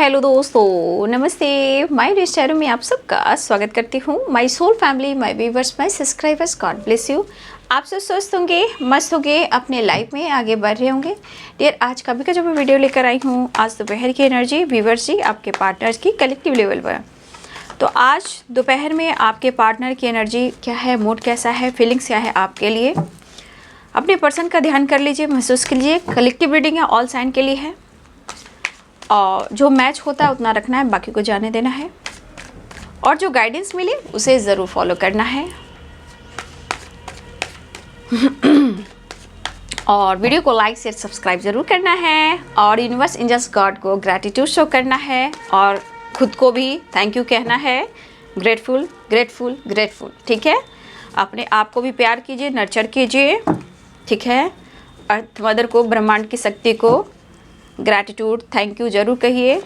Hello दोस्तों, नमस्ते। My dear channel में आप सबका स्वागत करती हूँ। My soul family, my viewers, my subscribers, God bless you. आप सब स्वस्थ होंगे, मस्त होंगे, अपने लाइफ में आगे बढ़ रहे होंगे। डियर, आज का जो मैं वीडियो लेकर आई हूँ, आज दोपहर की एनर्जी व्यूवर्स जी आपके पार्टनर्स की कलेक्टिव लेवल पर। तो आज दोपहर में आपके पार्टनर की एनर्जी क्या है, मूड कैसा है, फीलिंग्स क्या है आपके लिए। अपने पर्सन का ध्यान कर लीजिए, महसूस कीजिए। कलेक्टिव रीडिंग है, ऑल साइन के लिए है और जो मैच होता है उतना रखना है, बाकी को जाने देना है। और जो गाइडेंस मिले उसे ज़रूर फॉलो करना है। और वीडियो को लाइक शेयर सब्सक्राइब ज़रूर करना है। और यूनिवर्स एंजल्स गॉड को ग्रैटिट्यूड शो करना है और खुद को भी थैंक यू कहना है। ग्रेटफुल ग्रेटफुल ग्रेटफुल, ठीक है। अपने आप को भी प्यार कीजिए, नर्चर कीजिए, ठीक है। अर्थ मदर को, ब्रह्मांड की शक्ति को ग्रैटिट्यूड थैंक यू ज़रूर कहिए।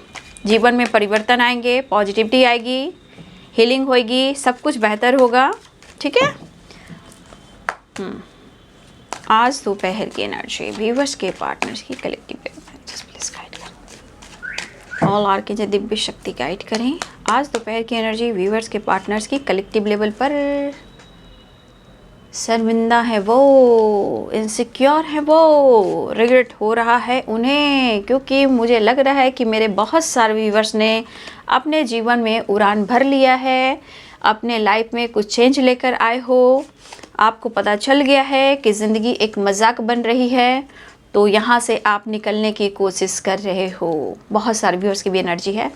जीवन में परिवर्तन आएंगे, पॉजिटिविटी आएगी, हीलिंग होएगी, सब कुछ बेहतर होगा, ठीक है। आज दोपहर की एनर्जी व्यूवर्स के पार्टनर्स की कलेक्टिव प्लीज गाइड करें। ऑल आर के दिव्य शक्ति गाइड करें। आज दोपहर की एनर्जी व्यूवर्स के पार्टनर्स की कलेक्टिव लेवल पर। शर्मिंदा है वो, इनसिक्योर है वो, रिग्रेट हो रहा है उन्हें, क्योंकि मुझे लग रहा है कि मेरे बहुत सारे व्यूवर्स ने अपने जीवन में उड़ान भर लिया है, अपने लाइफ में कुछ चेंज लेकर आए हो। आपको पता चल गया है कि ज़िंदगी एक मजाक बन रही है, तो यहाँ से आप निकलने की कोशिश कर रहे हो। बहुत सारे व्यूवर्स की भी एनर्जी है।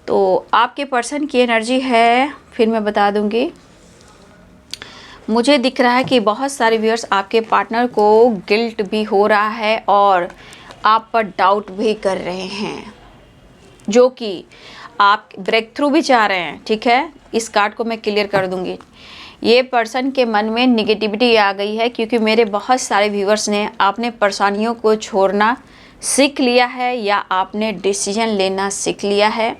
तो आपके पर्सन की एनर्जी है, फिर मैं बता दूँगी। मुझे दिख रहा है कि बहुत सारे व्यूअर्स आपके पार्टनर को गिल्ट भी हो रहा है और आप पर डाउट भी कर रहे हैं, जो कि आप ब्रेक थ्रू भी चाह रहे हैं, ठीक है। इस कार्ड को मैं क्लियर कर दूंगी। ये पर्सन के मन में निगेटिविटी आ गई है, क्योंकि मेरे बहुत सारे व्यूअर्स ने आपने परेशानियों को छोड़ना सीख लिया है या आपने डिसीजन लेना सीख लिया है।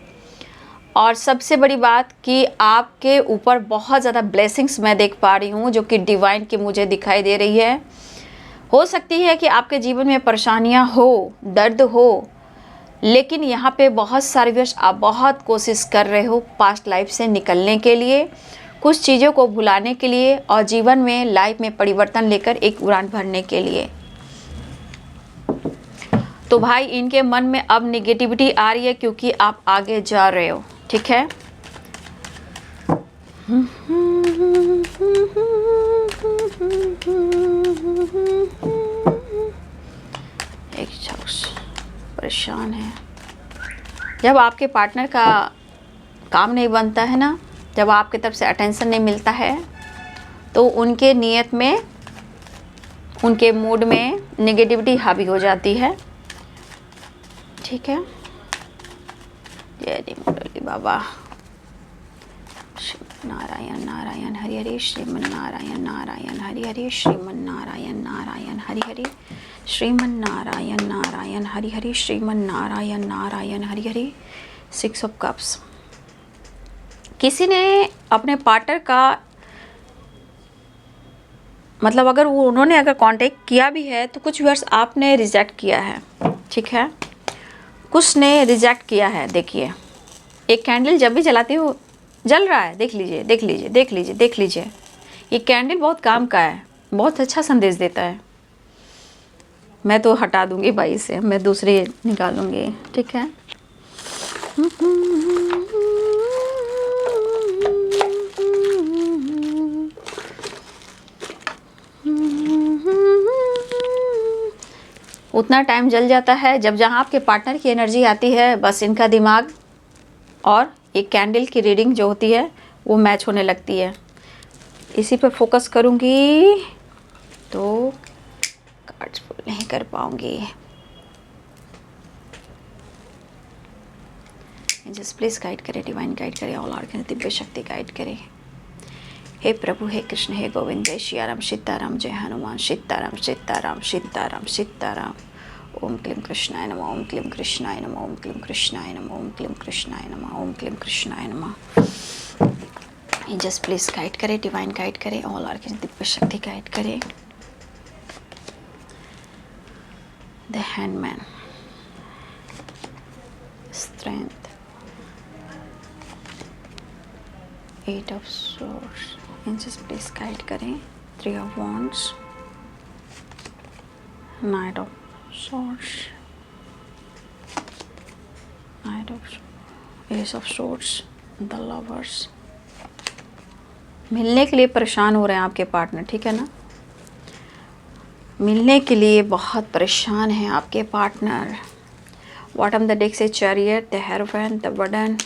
और सबसे बड़ी बात कि आपके ऊपर बहुत ज़्यादा ब्लेसिंग्स मैं देख पा रही हूँ, जो कि डिवाइन की मुझे दिखाई दे रही है। हो सकती है कि आपके जीवन में परेशानियाँ हो, दर्द हो, लेकिन यहाँ पे बहुत सारे व्यस्त आप बहुत कोशिश कर रहे हो पास्ट लाइफ से निकलने के लिए, कुछ चीज़ों को भुलाने के लिए और जीवन में लाइफ में परिवर्तन लेकर एक उड़ान भरने के लिए। तो भाई, इनके मन में अब निगेटिविटी आ रही है क्योंकि आप आगे जा रहे हो, ठीक है। एक शख्स परेशान है। जब आपके पार्टनर का काम नहीं बनता है ना, जब आपकी तरफ से अटेंशन नहीं मिलता है, तो उनके नियत में, उनके मूड में निगेटिविटी हावी हो जाती है, ठीक है। जय मुरली बाबा। नारायण नारायण हरि हरि, श्रीमन नारायण नारायण हरि हरि, श्रीमन नारायण नारायण हरि हरि, श्रीमन नारायण नारायण हरि हरि, श्रीमन नारायण नारायण हरि हरि। 6 of cups. किसी ने अपने पार्टनर का, मतलब अगर उन्होंने अगर कांटेक्ट किया भी है तो कुछ वर्ष आपने रिजेक्ट किया है, ठीक है। कुछ ने रिजेक्ट किया है। देखिए, एक कैंडल जब भी जलाती हूँ, जल रहा है, देख लीजिए देख लीजिए देख लीजिए देख लीजिए। ये कैंडल बहुत काम का है, बहुत अच्छा संदेश देता है। मैं तो हटा दूंगी भाई से, मैं दूसरे निकालूंगी, ठीक है। उतना टाइम जल जाता है जब जहाँ आपके पार्टनर की एनर्जी आती है, बस इनका दिमाग और एक कैंडल की रीडिंग जो होती है वो मैच होने लगती है। इसी पर फोकस करूँगी तो कार्ड्स पुल नहीं कर पाऊँगी। जस्ट प्लीज़ गाइड करें, डिवाइन गाइड करें, ऑल आर दिव्य शक्ति गाइड करें। हे प्रभु, हे कृष्ण, हे गोविंद, जय सियाराम, सीताराम, जय हनुमान, सीताराम सीताराम सीताराम सीताराम। ओम क्लीं कृष्णाय नमः, ओम क्लीं कृष्णाय नमः, ओम क्लीं कृष्णाय नमः, ओम क्लीं कृष्णाय नमः, ओम क्लीं कृष्णाय नमः। जस्ट प्लीज गाइड करें, डिवाइन गाइड करें, ऑल आर दिव्य शक्ति गाइड करें। The handman, strength, 8 of source, inches please guide करें, 3 of wands, night of source, night of S of source, the lovers. मिलने के लिए परेशान हो रहे हैं आपके पार्टनर, ठीक है ना, मिलने के लिए बहुत परेशान हैं आपके पार्टनर। बॉटम द डेक से chariot, the hierophant, the burden.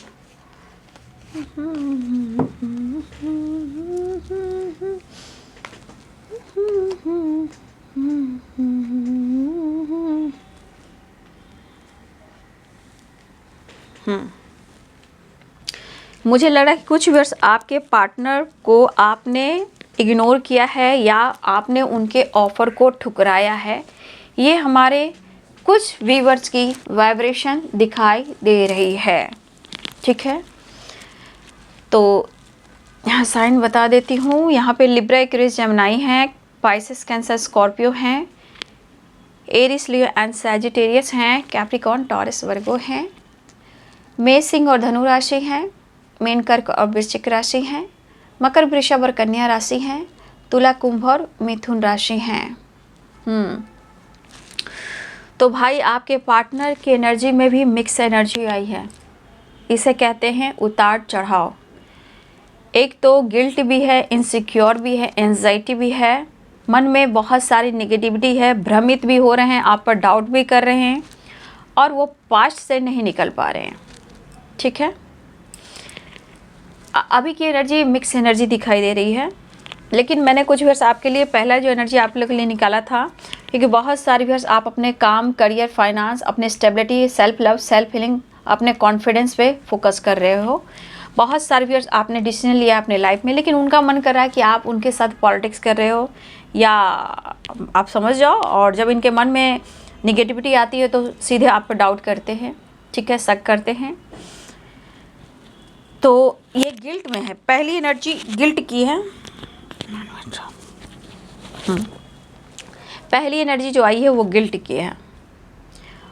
मुझे लग रहा है कि कुछ व्यूअर्स आपके पार्टनर को आपने इग्नोर किया है या आपने उनके ऑफ़र को ठुकराया है। ये हमारे कुछ व्यूअर्स की वाइब्रेशन दिखाई दे रही है, ठीक है। तो यहाँ साइन बता देती हूँ। यहाँ पे लिब्रा, एक्वेरियस, जेमिनी हैं, पाइसेस, कैंसर, स्कॉर्पियो हैं, एरिस, लियो एंड सैजिटेरियस हैं, कैप्रिकॉर्न, टॉरस, वर्गो हैं, मेष, सिंह और धनु राशि हैं, मीन, कर्क और वृश्चिक राशि हैं, मकर, वृषभ और कन्या राशि हैं, तुला, कुंभ और मिथुन राशि हैं। तो भाई आपके पार्टनर की एनर्जी में भी मिक्स एनर्जी आई है। इसे कहते हैं उतार चढ़ाव। एक तो गिल्ट भी है, इनसिक्योर भी है, एंजाइटी भी है, मन में बहुत सारी नेगेटिविटी है, भ्रमित भी हो रहे हैं, आप पर डाउट भी कर रहे हैं और वो पास्ट से नहीं निकल पा रहे हैं, ठीक है। अभी की एनर्जी मिक्स एनर्जी दिखाई दे रही है, लेकिन मैंने कुछ व्यूअर्स आपके लिए पहला जो एनर्जी आप लोगों के लिए निकाला था, क्योंकि बहुत सारे व्यूअर्स आप अपने काम, करियर, फाइनेंस, अपने stability, self love, self healing, अपने कॉन्फिडेंस पे फोकस कर रहे हो। बहुत सारे व्यूअर्स आपने डिसीजन लिया अपने लाइफ में, लेकिन उनका मन कर रहा है कि आप उनके साथ पॉलिटिक्स कर रहे हो या आप समझ जाओ, और जब इनके मन में निगेटिविटी आती है तो सीधे आप पर डाउट करते हैं, ठीक है, शक करते हैं। तो ये गिल्ट में है, पहली एनर्जी गिल्ट की है। पहली एनर्जी जो आई है वो गिल्ट की है।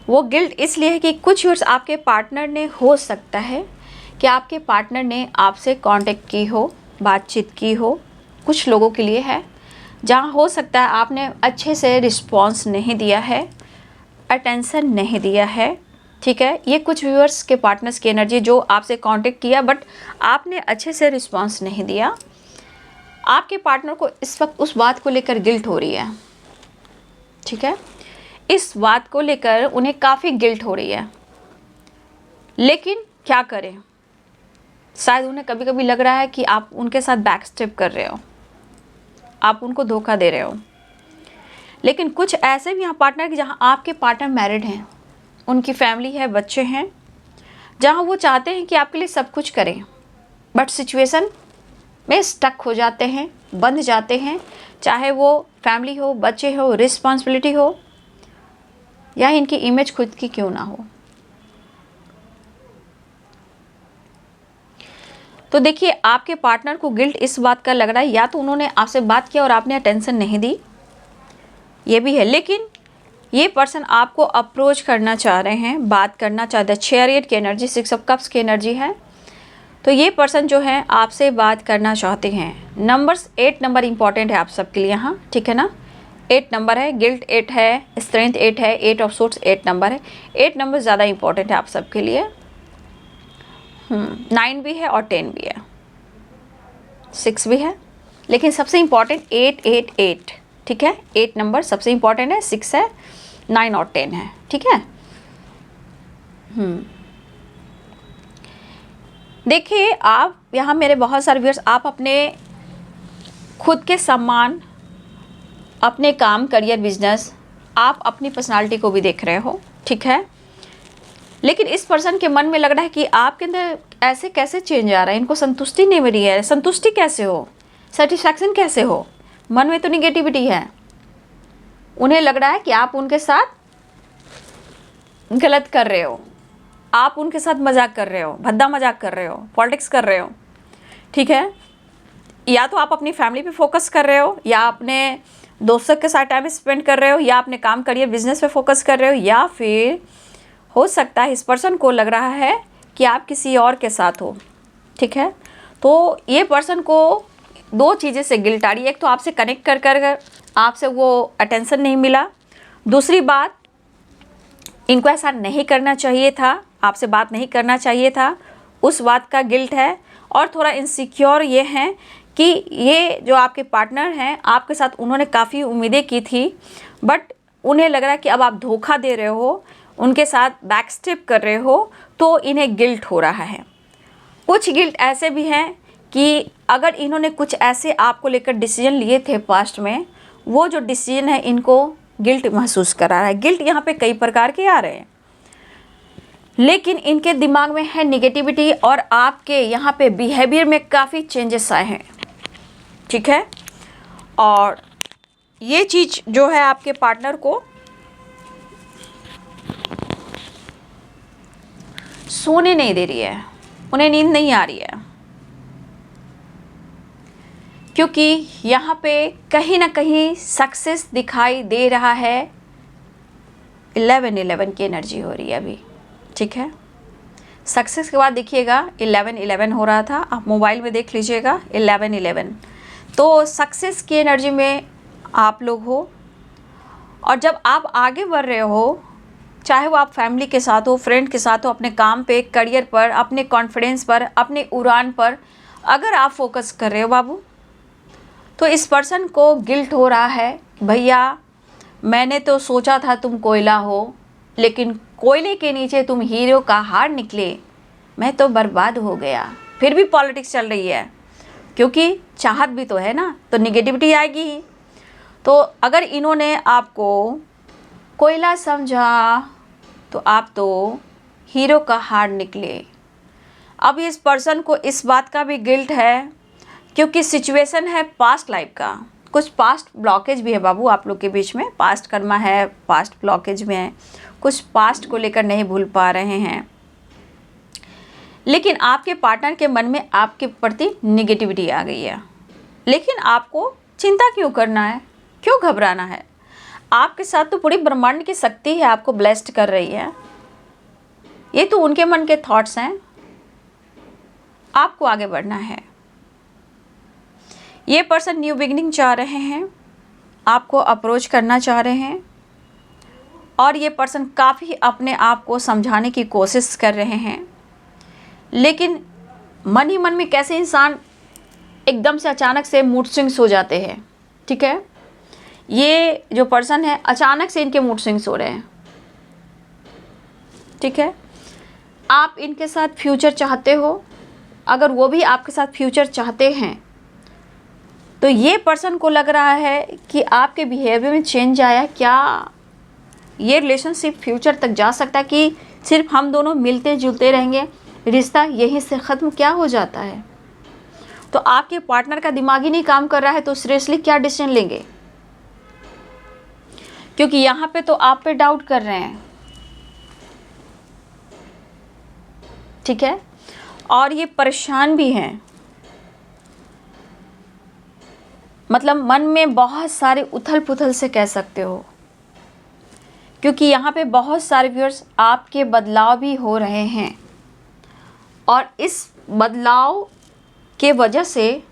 वो गिल्ट इसलिए है कि कुछ व्यूअर्स आपके पार्टनर ने, हो सकता है कि आपके पार्टनर ने आपसे कांटेक्ट की हो, बातचीत की हो। कुछ लोगों के लिए है जहाँ हो सकता है आपने अच्छे से रिस्पॉन्स नहीं दिया है, अटेंशन नहीं दिया है, ठीक है। ये कुछ व्यूअर्स के पार्टनर्स की एनर्जी जो आपसे कांटेक्ट किया बट आपने अच्छे से रिस्पॉन्स नहीं दिया। आपके पार्टनर को इस वक्त उस बात को लेकर गिल्ट हो रही है, ठीक है। इस बात को लेकर उन्हें काफ़ी गिल्ट हो रही है, लेकिन क्या करें, शायद उन्हें कभी कभी लग रहा है कि आप उनके साथ बैक स्टेप कर रहे हो, आप उनको धोखा दे रहे हो। लेकिन कुछ ऐसे भी यहाँ पार्टनर कि जहाँ आपके पार्टनर मैरिड हैं, उनकी फैमिली है, बच्चे हैं, जहाँ वो चाहते हैं कि आपके लिए सब कुछ करें, बट सिचुएशन में स्टक हो जाते हैं, बंध जाते हैं, चाहे वो फैमिली हो, बच्चे हो, रिस्पॉन्सिबिलिटी हो या इनकी इमेज खुद की क्यों ना हो। तो देखिए आपके पार्टनर को गिल्ट इस बात का लग रहा है, या तो उन्होंने आपसे बात किया और आपने अटेंशन नहीं दी, ये भी है, लेकिन ये पर्सन आपको अप्रोच करना चाह रहे हैं, बात करना चाहते हैं। चैरियट की एनर्जी, 6 ऑफ कप्स की एनर्जी है। तो ये पर्सन जो है आपसे बात करना चाहते हैं। नंबर्स 8 नंबर इंपॉर्टेंट है आप सबके लिए यहाँ, ठीक है ना। 8 नंबर है, गिल्ट 8 है, स्ट्रेंथ 8 है, 8 ऑफ सोर्ट्स 8 नंबर है। 8 नंबर ज़्यादा इंपॉर्टेंट है आप सबके लिए। 9 भी है और 10 भी है, 6 भी है, लेकिन सबसे इम्पॉर्टेंट 888, ठीक है। 8 नंबर सबसे इम्पॉर्टेंट है, 6 है, 9 और 10 है, ठीक है। देखिए आप यहाँ मेरे बहुत सारे व्यूअर्स, आप अपने खुद के सम्मान, अपने काम, करियर, बिजनेस, आप अपनी पर्सनालिटी को भी देख रहे हो, ठीक है। लेकिन इस पर्सन के मन में लग रहा है कि आपके अंदर ऐसे कैसे चेंज आ रहा है, इनको संतुष्टि नहीं मिली है। संतुष्टि कैसे हो, सेटिस्फैक्शन कैसे हो, मन में तो निगेटिविटी है। उन्हें लग रहा है कि आप उनके साथ गलत कर रहे हो, आप उनके साथ मजाक कर रहे हो, भद्दा मजाक कर रहे हो, पॉलिटिक्स कर रहे हो, ठीक है। या तो आप अपनी फैमिली पे फोकस कर रहे हो, या अपने दोस्तों के साथ टाइम स्पेंड कर रहे हो, या अपने काम, करियर, बिजनेस पे फोकस कर रहे हो, या फिर हो सकता है इस पर्सन को लग रहा है कि आप किसी और के साथ हो, ठीक है। तो ये पर्सन को दो चीज़ें से गिल्ट आ रही है। एक तो आपसे कनेक्ट कर कर आपसे वो अटेंशन नहीं मिला, दूसरी बात इनको ऐसा नहीं करना चाहिए था, आपसे बात नहीं करना चाहिए था, उस बात का गिल्ट है। और थोड़ा इनसिक्योर ये हैं कि ये जो आपके पार्टनर हैं आपके साथ उन्होंने काफ़ी उम्मीदें की थी, बट उन्हें लग रहा है कि अब आप धोखा दे रहे हो, उनके साथ बैकस्टेप कर रहे हो, तो इन्हें गिल्ट हो रहा है। कुछ गिल्ट ऐसे भी हैं कि अगर इन्होंने कुछ ऐसे आपको लेकर डिसीजन लिए थे पास्ट में, वो जो डिसीजन है इनको गिल्ट महसूस करा रहा है। गिल्ट यहाँ पे कई प्रकार के आ रहे हैं, लेकिन इनके दिमाग में है निगेटिविटी और आपके यहाँ पे बिहेवियर में काफ़ी चेंजेस आए हैं, ठीक है। और ये चीज़ जो है आपके पार्टनर को सोने नहीं दे रही है, उन्हें नींद नहीं आ रही है, क्योंकि यहाँ पे कहीं ना कहीं सक्सेस दिखाई दे रहा है। 11-11 की एनर्जी हो रही है अभी, ठीक है। सक्सेस के बाद देखिएगा 11-11 हो रहा था, आप मोबाइल में देख लीजिएगा 11-11। तो सक्सेस की एनर्जी में आप लोग हो, और जब आप आगे बढ़ रहे हो, चाहे वो आप फैमिली के साथ हो, फ्रेंड के साथ हो, अपने काम पे, करियर पर, अपने कॉन्फिडेंस पर, अपने उड़ान पर अगर आप फोकस कर रहे हो बाबू, तो इस पर्सन को गिल्ट हो रहा है, भैया मैंने तो सोचा था तुम कोयला हो, लेकिन कोयले के नीचे तुम हीरो का हार निकले, मैं तो बर्बाद हो गया। फिर भी पॉलिटिक्स चल रही है, क्योंकि चाहत भी तो है ना, तो निगेटिविटी आएगी ही। तो अगर इन्होंने आपको कोयला समझा तो आप तो हीरो का हार निकले। अब इस पर्सन को इस बात का भी गिल्ट है, क्योंकि सिचुएशन है पास्ट लाइफ का, कुछ पास्ट ब्लॉकेज भी है बाबू आप लोग के बीच में, पास्ट कर्मा है, पास्ट ब्लॉकेज में है, कुछ पास्ट को लेकर नहीं भूल पा रहे हैं। लेकिन आपके पार्टनर के मन में आपके प्रति निगेटिविटी आ गई है, लेकिन आपको चिंता क्यों करना है, क्यों घबराना है? आपके साथ तो पूरी ब्रह्मांड की शक्ति है, आपको ब्लेस्ड कर रही है। ये तो उनके मन के थॉट्स हैं, आपको आगे बढ़ना है। ये पर्सन न्यू बिगिनिंग चाह रहे हैं, आपको अप्रोच करना चाह रहे हैं, और ये पर्सन काफ़ी अपने आप को समझाने की कोशिश कर रहे हैं, लेकिन मन ही मन में कैसे इंसान एकदम से अचानक से मूड स्विंग्स हो जाते हैं, ठीक है। ये जो पर्सन है अचानक से इनके मूड स्विंग्स हो रहे हैं, ठीक है। आप इनके साथ फ्यूचर चाहते हो, अगर वो भी आपके साथ फ्यूचर चाहते हैं, तो ये पर्सन को लग रहा है कि आपके बिहेवियर में चेंज आया। क्या ये रिलेशनशिप फ्यूचर तक जा सकता है कि सिर्फ हम दोनों मिलते जुलते रहेंगे, रिश्ता यहीं से ख़त्म क्या हो जाता है? तो आपके पार्टनर का दिमाग ही नहीं काम कर रहा है, तो सीरियसली क्या डिसीजन लेंगे? क्योंकि यहाँ पे तो आप पे डाउट कर रहे हैं, ठीक है, और ये परेशान भी हैं, मतलब मन में बहुत सारे उथल पुथल से कह सकते हो, क्योंकि यहाँ पे बहुत सारे व्यूअर्स आपके बदलाव भी हो रहे हैं, और इस बदलाव के वजह से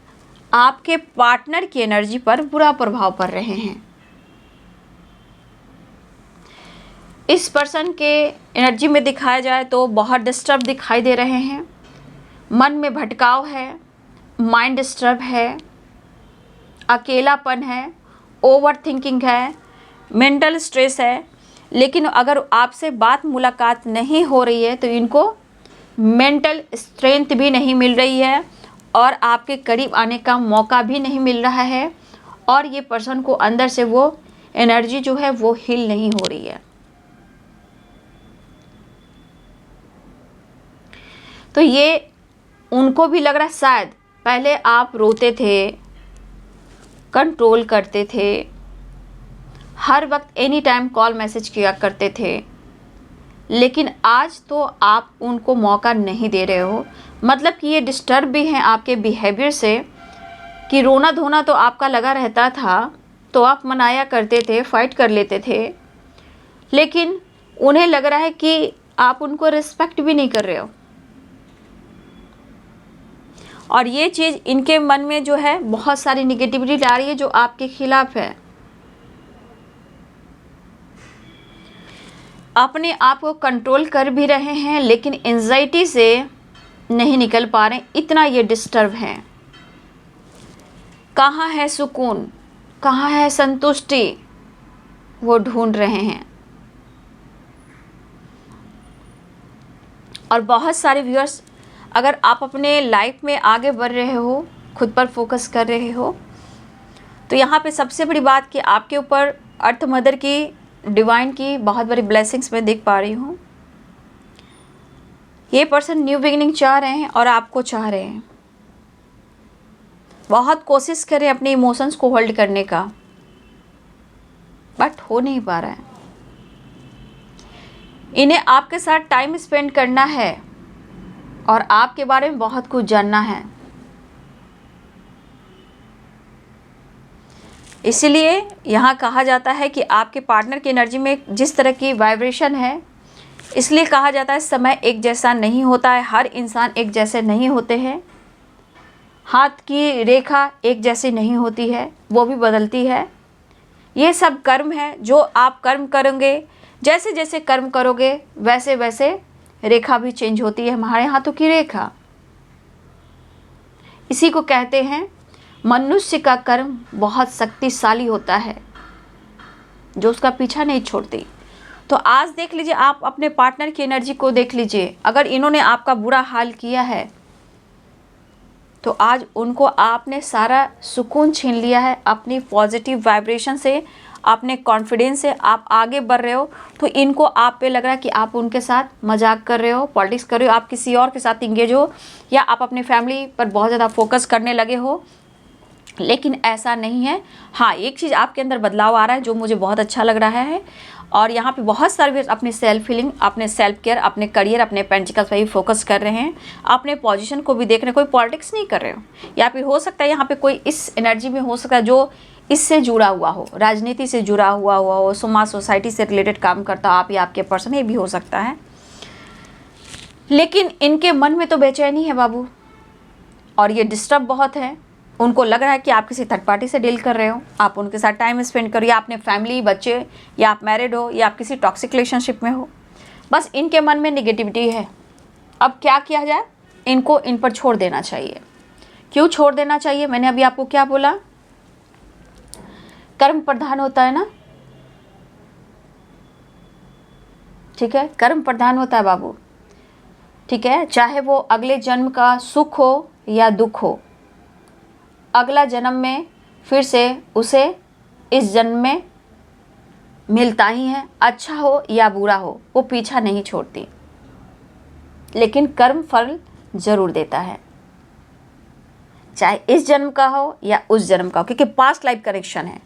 आपके पार्टनर की एनर्जी पर बुरा प्रभाव पड़ रहे हैं। इस पर्सन के एनर्जी में दिखाया जाए तो बहुत डिस्टर्ब दिखाई दे रहे हैं, मन में भटकाव है, माइंड डिस्टर्ब है, अकेलापन है, ओवर थिंकिंग है, मेंटल स्ट्रेस है। लेकिन अगर आपसे बात मुलाकात नहीं हो रही है तो इनको मेंटल स्ट्रेंथ भी नहीं मिल रही है, और आपके करीब आने का मौका भी नहीं मिल रहा है, और ये पर्सन को अंदर से वो एनर्जी जो है वो हील नहीं हो रही है। तो ये उनको भी लग रहा है शायद पहले आप रोते थे, कंट्रोल करते थे, हर वक्त एनी टाइम कॉल मैसेज किया करते थे, लेकिन आज तो आप उनको मौका नहीं दे रहे हो। मतलब कि ये डिस्टर्ब भी हैं आपके बिहेवियर से, कि रोना धोना तो आपका लगा रहता था, तो आप मनाया करते थे, फाइट कर लेते थे, लेकिन उन्हें लग रहा है कि आप उनको रिस्पेक्ट भी नहीं कर रहे हो। और ये चीज़ इनके मन में जो है बहुत सारी निगेटिविटी ला रही है जो आपके खिलाफ है। अपने आप को कंट्रोल कर भी रहे हैं लेकिन एंजाइटी से नहीं निकल पा रहे, इतना ये डिस्टर्ब हैं। कहाँ है सुकून, कहाँ है संतुष्टि, वो ढूंढ रहे हैं। और बहुत सारे व्यूअर्स, अगर आप अपने लाइफ में आगे बढ़ रहे हो, खुद पर फोकस कर रहे हो, तो यहाँ पे सबसे बड़ी बात कि आपके ऊपर अर्थ मदर की, डिवाइन की बहुत बड़ी ब्लेसिंग्स मैं देख पा रही हूँ। ये पर्सन न्यू बिगिनिंग चाह रहे हैं और आपको चाह रहे हैं। बहुत कोशिश करें अपने इमोशंस को होल्ड करने का, बट हो नहीं पा रहा है। इन्हें आपके साथ टाइम स्पेंड करना है और आपके बारे में बहुत कुछ जानना है। इसीलिए यहाँ कहा जाता है कि आपके पार्टनर की एनर्जी में जिस तरह की वाइब्रेशन है, इसलिए कहा जाता है समय एक जैसा नहीं होता है, हर इंसान एक जैसे नहीं होते हैं। हाथ की रेखा एक जैसी नहीं होती है, वो भी बदलती है। ये सब कर्म है, जो आप कर्म करेंगे, जैसे जैसे कर्म करोगे वैसे वैसे रेखा भी चेंज होती है, हमारे हाथों की रेखा। इसी को कहते हैं मनुष्य का कर्म बहुत शक्तिशाली होता है, जो उसका पीछा नहीं छोड़ती। तो आज देख लीजिए, आप अपने पार्टनर की एनर्जी को देख लीजिए। अगर इन्होंने आपका बुरा हाल किया है तो आज उनको आपने सारा सुकून छीन लिया है। अपनी पॉजिटिव वाइब्रेशन से, अपने कॉन्फिडेंस से आप आगे बढ़ रहे हो, तो इनको आप पे लग रहा है कि आप उनके साथ मजाक कर रहे हो, पॉलिटिक्स कर रहे हो, आप किसी और के साथ इंगेज हो, या आप अपने फैमिली पर बहुत ज़्यादा फोकस करने लगे हो। लेकिन ऐसा नहीं है। हाँ, एक चीज़ आपके अंदर बदलाव आ रहा है जो मुझे बहुत अच्छा लग रहा है। और यहाँ पे बहुत सारे अपने सेल्फ हीलिंग, अपने सेल्फ केयर, अपने करियर, अपने पेंटिकल्स पर ही फोकस कर रहे हैं। अपने पोजीशन को भी देख रहे हैं, कोई पॉलिटिक्स नहीं कर रहे हो। या फिर हो सकता है यहाँ पे कोई इस एनर्जी में हो सकता है जो इससे जुड़ा हुआ हो, राजनीति से जुड़ा हुआ हो, समाज सोसाइटी से रिलेटेड काम करता हो, आप या आपके पर्सन, ये भी हो सकता है। लेकिन इनके मन में तो बेचैनी है बाबू, और ये डिस्टर्ब बहुत है। उनको लग रहा है कि आप किसी थर्ड पार्टी से डील कर रहे हो, आप उनके साथ टाइम स्पेंड करो, या अपने फैमिली, बच्चे, या आप मैरिड हो, या आप किसी टॉक्सिक रिलेशनशिप में हो। बस इनके मन में निगेटिविटी है। अब क्या किया जाए? इनको इन पर छोड़ देना चाहिए। क्यों छोड़ देना चाहिए? मैंने अभी आपको क्या बोला? कर्म प्रधान होता है ना, ठीक है, कर्म प्रधान होता है बाबू, ठीक है। चाहे वो अगले जन्म का सुख हो या दुख हो, अगला जन्म में फिर से उसे इस जन्म में मिलता ही है। अच्छा हो या बुरा हो, वो पीछा नहीं छोड़ती, लेकिन कर्म फल जरूर देता है, चाहे इस जन्म का हो या उस जन्म का हो, क्योंकि पास्ट लाइफ कनेक्शन है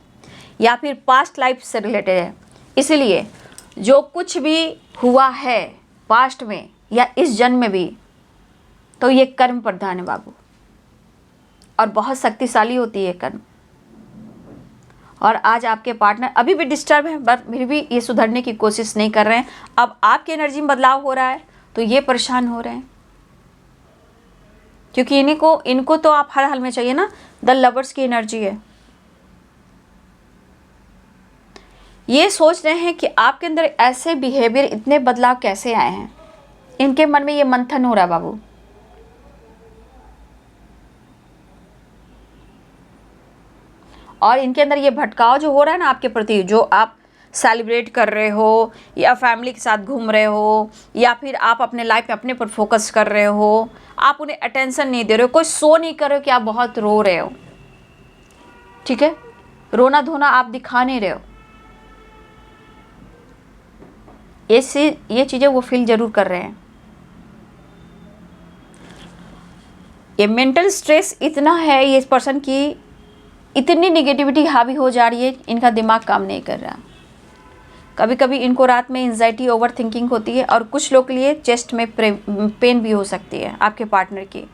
या फिर पास्ट लाइफ से रिलेटेड है। इसलिए जो कुछ भी हुआ है पास्ट में या इस जन्म में भी, तो ये कर्म प्रधान है बाबू, और बहुत शक्तिशाली होती है कर्म। और आज आपके पार्टनर अभी भी डिस्टर्ब है, बट फिर भी ये सुधरने की कोशिश नहीं कर रहे हैं। अब आपकी एनर्जी में बदलाव हो रहा है तो ये परेशान हो रहे हैं, क्योंकि इनको तो आप हर हाल में चाहिए ना। द लवर्स की एनर्जी है। ये सोच रहे हैं कि आपके अंदर ऐसे बिहेवियर, इतने बदलाव कैसे आए हैं। इनके मन में ये मंथन हो रहा है बाबू। और इनके अंदर ये भटकाव जो हो रहा है ना आपके प्रति, जो आप सेलिब्रेट कर रहे हो, या फैमिली के साथ घूम रहे हो, या फिर आप अपने लाइफ में अपने पर फोकस कर रहे हो, आप उन्हें अटेंशन नहीं दे रहे हो, कोई शो नहीं कर रहे हो कि आप बहुत रो रहे हो, ठीक है, रोना धोना आप दिखा नहीं रहे हो। ये चीज़ें वो फील जरूर कर रहे हैं। ये मेंटल स्ट्रेस इतना है ये पर्सन की, इतनी निगेटिविटी हावी हो जा रही है, इनका दिमाग काम नहीं कर रहा। कभी कभी इनको रात में एंजाइटी, ओवर थिंकिंग होती है, और कुछ लोग के लिए चेस्ट में पेन भी हो सकती है आपके पार्टनर की।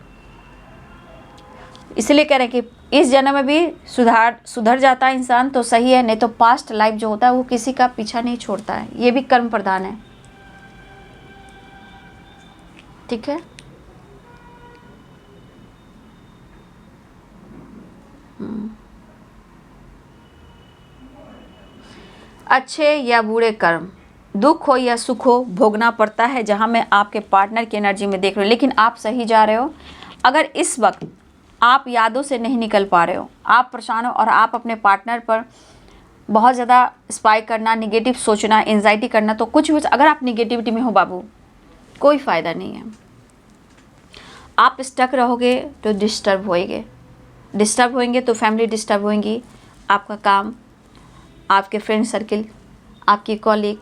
इसलिए कह रहे हैं कि इस जन्म में भी सुधर जाता है इंसान तो सही है, नहीं तो पास्ट लाइफ जो होता है वो किसी का पीछा नहीं छोड़ता है। ये भी कर्म प्रधान है। ठीक है। अच्छे या बुरे कर्म, दुख हो या सुख हो, भोगना पड़ता है, जहां मैं आपके पार्टनर की एनर्जी में देख रही हूँ। लेकिन आप सही जा रहे हो। अगर इस वक्त आप यादों से नहीं निकल पा रहे हो, आप परेशान हो और आप अपने पार्टनर पर बहुत ज़्यादा स्पाई करना, निगेटिव सोचना, एंजाइटी करना, तो कुछ भी, अगर आप निगेटिविटी में हो बाबू, कोई फ़ायदा नहीं है। आप स्टक रहोगे तो डिस्टर्ब होएंगे तो फैमिली डिस्टर्ब होएंगी, आपका काम, आपके फ्रेंड सर्किल, आपकी कॉलीग,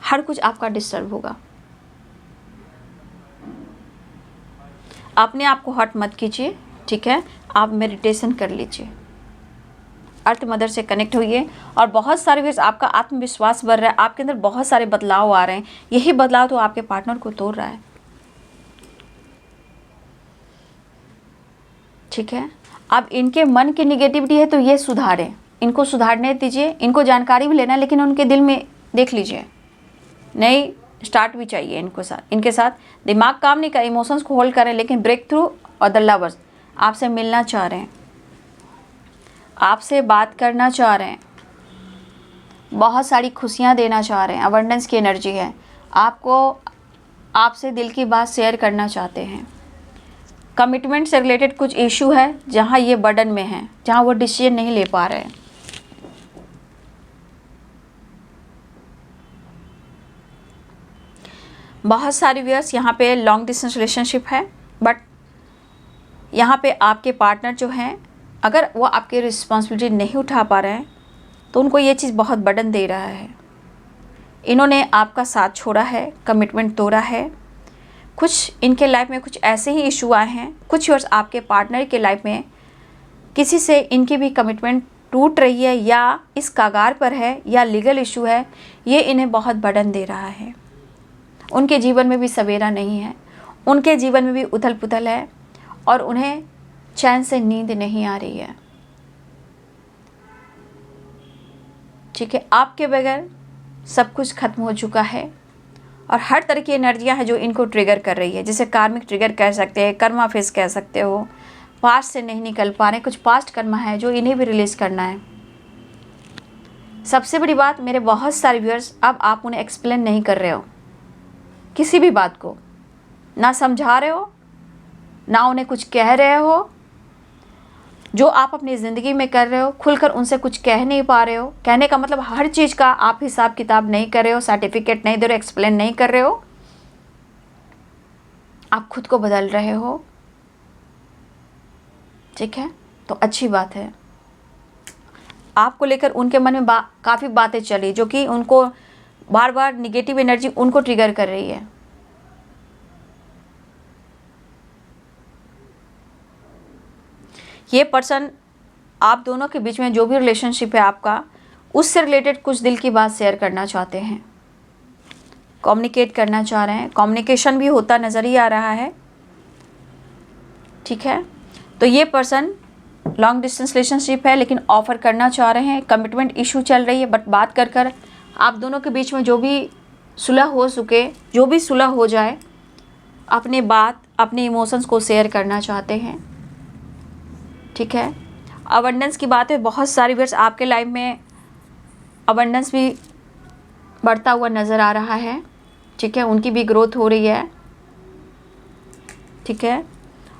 हर कुछ आपका डिस्टर्ब होगा। अपने आप को हर्ट मत कीजिए, ठीक है। आप मेडिटेशन कर लीजिए, अर्थ मदर से कनेक्ट होइए, और बहुत सारे वीर्स आपका आत्मविश्वास बढ़ रहा है, आपके अंदर बहुत सारे बदलाव आ रहे हैं। यही बदलाव तो आपके पार्टनर को तोड़ रहा है, ठीक है। अब इनके मन की निगेटिविटी है तो ये सुधारें, इनको सुधारने दीजिए, इनको जानकारी भी लेना है, लेकिन उनके दिल में देख लीजिए नई स्टार्ट भी चाहिए इनके साथ दिमाग काम नहीं कर, इमोशंस को होल्ड करें, लेकिन ब्रेक थ्रू और द लवर्स आपसे मिलना चाह रहे हैं, आपसे बात करना चाह रहे हैं, बहुत सारी खुशियां देना चाह रहे हैं, अबंडेंस की एनर्जी है, आपसे दिल की बात शेयर करना चाहते हैं। कमिटमेंट से रिलेटेड कुछ इशू है जहां ये बर्डन में है, जहां वो डिसीजन नहीं ले पा रहे हैं। बहुत सारी व्यूअर्स यहाँ पे लॉन्ग डिस्टेंस रिलेशनशिप है, बट यहाँ पे आपके पार्टनर जो हैं, अगर वो आपकी रिस्पॉन्सिबिलिटी नहीं उठा पा रहे हैं तो उनको ये चीज़ बहुत बर्डन दे रहा है। इन्होंने आपका साथ छोड़ा है, कमिटमेंट तोड़ा है। कुछ इनके लाइफ में कुछ ऐसे ही इशू आए हैं, कुछ व्यूअर्स आपके पार्टनर के लाइफ में किसी से इनकी भी कमिटमेंट टूट रही है, या इस कगार पर है, या लीगल इशू है। ये इन्हें बहुत बर्डन दे रहा है। उनके जीवन में भी सवेरा नहीं है, उनके जीवन में भी उथल पुथल है, और उन्हें चैन से नींद नहीं आ रही है, ठीक है। आपके बगैर सब कुछ खत्म हो चुका है, और हर तरह की एनर्जियां हैं जो इनको ट्रिगर कर रही है, जिसे कार्मिक ट्रिगर कह सकते हैं, कर्मा फेस कह सकते हो। पास्ट से नहीं निकल पा रहे, कुछ पास्ट कर्मा है जो इन्हें भी रिलीज करना है। सबसे बड़ी बात, मेरे बहुत सारे व्यूअर्स, अब आप उन्हें एक्सप्लेन नहीं कर रहे हो, किसी भी बात को ना समझा रहे हो, ना उन्हें कुछ कह रहे हो। जो आप अपनी ज़िंदगी में कर रहे हो, खुलकर उनसे कुछ कह नहीं पा रहे हो। कहने का मतलब हर चीज़ का आप हिसाब किताब नहीं कर रहे हो, सर्टिफिकेट नहीं दे रहे हो, एक्सप्लेन नहीं कर रहे हो। आप खुद को बदल रहे हो, ठीक है, तो अच्छी बात है। आपको लेकर उनके मन में काफ़ी बातें चली, जो कि उनको बार बार निगेटिव एनर्जी उनको ट्रिगर कर रही है। ये पर्सन आप दोनों के बीच में जो भी रिलेशनशिप है आपका, उससे रिलेटेड कुछ दिल की बात शेयर करना चाहते हैं, कम्युनिकेट करना चाह रहे हैं। कम्युनिकेशन भी होता नज़र ही आ रहा है, ठीक है। तो ये पर्सन लॉन्ग डिस्टेंस रिलेशनशिप है, लेकिन ऑफर करना चाह रहे हैं। कमिटमेंट इशू चल रही है, बट बात कर कर आप दोनों के बीच में जो भी सुलह हो सके, जो भी सुलह हो जाए, अपने बात, अपने इमोशंस को शेयर करना चाहते हैं, ठीक है। अबंडेंस की बात है, बहुत सारी व्यूअर्स आपके लाइफ में अबंडेंस भी बढ़ता हुआ नज़र आ रहा है, ठीक है। उनकी भी ग्रोथ हो रही है, ठीक है,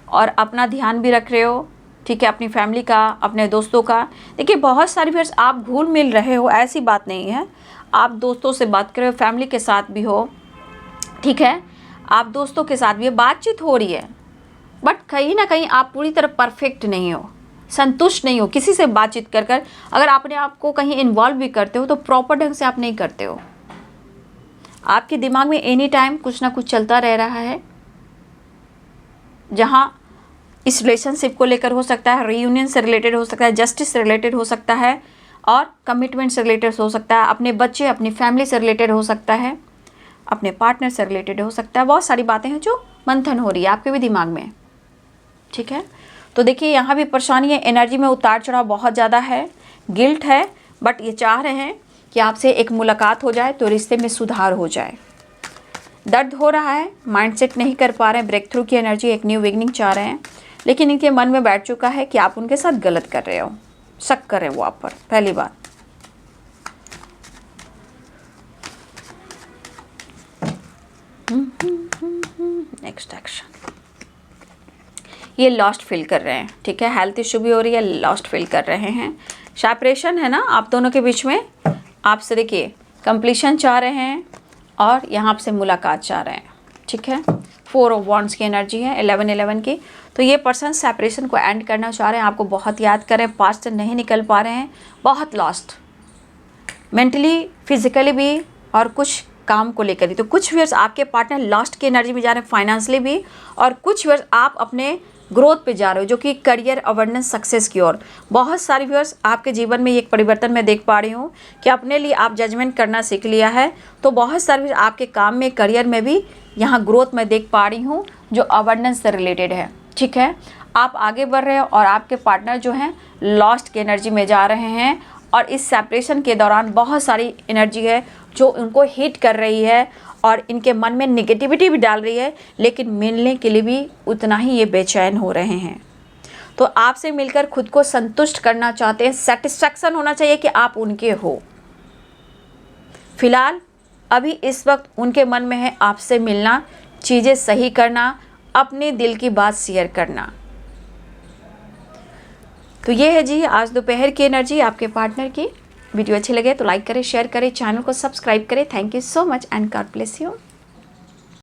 और अपना ध्यान भी रख रहे हो, ठीक है, अपनी फैमिली का, अपने दोस्तों का। देखिए बहुत सारी व्यूअर्स आप घुल मिल रहे हो, ऐसी बात नहीं है। आप दोस्तों से बात कर रहे हो, फैमिली के साथ भी हो, ठीक है, आप दोस्तों के साथ भी बातचीत हो रही है, बट कहीं ना कहीं आप पूरी तरह परफेक्ट नहीं हो, संतुष्ट नहीं हो किसी से बातचीत कर कर। अगर आपने आपको कहीं इन्वॉल्व भी करते हो तो प्रॉपर ढंग से आप नहीं करते हो। आपके दिमाग में एनी टाइम कुछ ना कुछ चलता रह रहा है, जहाँ इस रिलेशनशिप को लेकर हो सकता है, रीयूनियन से रिलेटेड हो सकता है, जस्टिस से रिलेटेड हो सकता है, और कमिटमेंट से रिलेटेड हो सकता है, अपने बच्चे, अपनी फैमिली से रिलेटेड हो सकता है, अपने पार्टनर से रिलेटेड हो सकता है। बहुत सारी बातें हैं जो मंथन हो रही है आपके भी दिमाग में, ठीक है। तो देखिए यहाँ भी परेशानी है, एनर्जी में उतार चढ़ाव बहुत ज़्यादा है, गिल्ट है, बट ये चाह रहे हैं कि आपसे एक मुलाकात हो जाए तो रिश्ते में सुधार हो जाए। दर्द हो रहा है, माइंडसेट नहीं कर पा रहे हैं, ब्रेक थ्रू की एनर्जी, एक न्यू बिगनिंग चाह रहे हैं, लेकिन इनके मन में बैठ चुका है कि आप उनके साथ गलत कर रहे हो, शक कर रहे हो वो आप पर। पहली बात, नेक्स्ट एक्शन, ये लॉस्ट फील कर रहे हैं, ठीक है, हेल्थ इशू भी हो रही है, लॉस्ट फील कर रहे हैं, सेपरेशन है ना आप दोनों के बीच में, आपसे देखिए कंप्लीशन चाह रहे हैं और यहाँ आपसे मुलाकात चाह रहे हैं, ठीक है। 4 ऑफ वॉन्ड्स की एनर्जी है, 11 की। तो ये पर्सन सेपरेशन को एंड करना चाह रहे हैं, आपको बहुत याद कर रहे हैं, पास्ट से नहीं निकल पा रहे हैं, बहुत लॉस्ट मेंटली, फिजिकली भी और कुछ काम को लेकर ही। तो कुछ व्यूअर्स आपके पार्टनर लॉस्ट की एनर्जी में जा रहे हैं, फाइनेंशियली भी, और कुछ व्यूअर्स आप अपने ग्रोथ पे जा रहे हो, जो कि करियर, अवेयरनेस, सक्सेस की ओर। बहुत सारे व्यूअर्स आपके जीवन में एक परिवर्तन मैं देख पा रही हूँ कि अपने लिए आप जजमेंट करना सीख लिया है। तो बहुत सारे आपके काम में, करियर में भी यहाँ ग्रोथ मैं देख पा रही हूँ, जो अवेयरनेस से रिलेटेड है, ठीक है। आप आगे बढ़ रहे हो और आपके पार्टनर जो हैं लॉस्ट की एनर्जी में जा रहे हैं, और इस सेपरेशन के दौरान बहुत सारी एनर्जी है जो उनको हिट कर रही है और इनके मन में नेगेटिविटी भी डाल रही है, लेकिन मिलने के लिए भी उतना ही ये बेचैन हो रहे हैं। तो आपसे मिलकर खुद को संतुष्ट करना चाहते हैं, सेटिस्फैक्शन होना चाहिए कि आप उनके हो। फिलहाल अभी इस वक्त उनके मन में है आपसे मिलना, चीज़ें सही करना, अपने दिल की बात शेयर करना। तो ये है जी आज दोपहर की एनर्जी आपके पार्टनर की। वीडियो अच्छी लगे तो लाइक करें, शेयर करें, चैनल को सब्सक्राइब करें। Thank you so much and God bless you.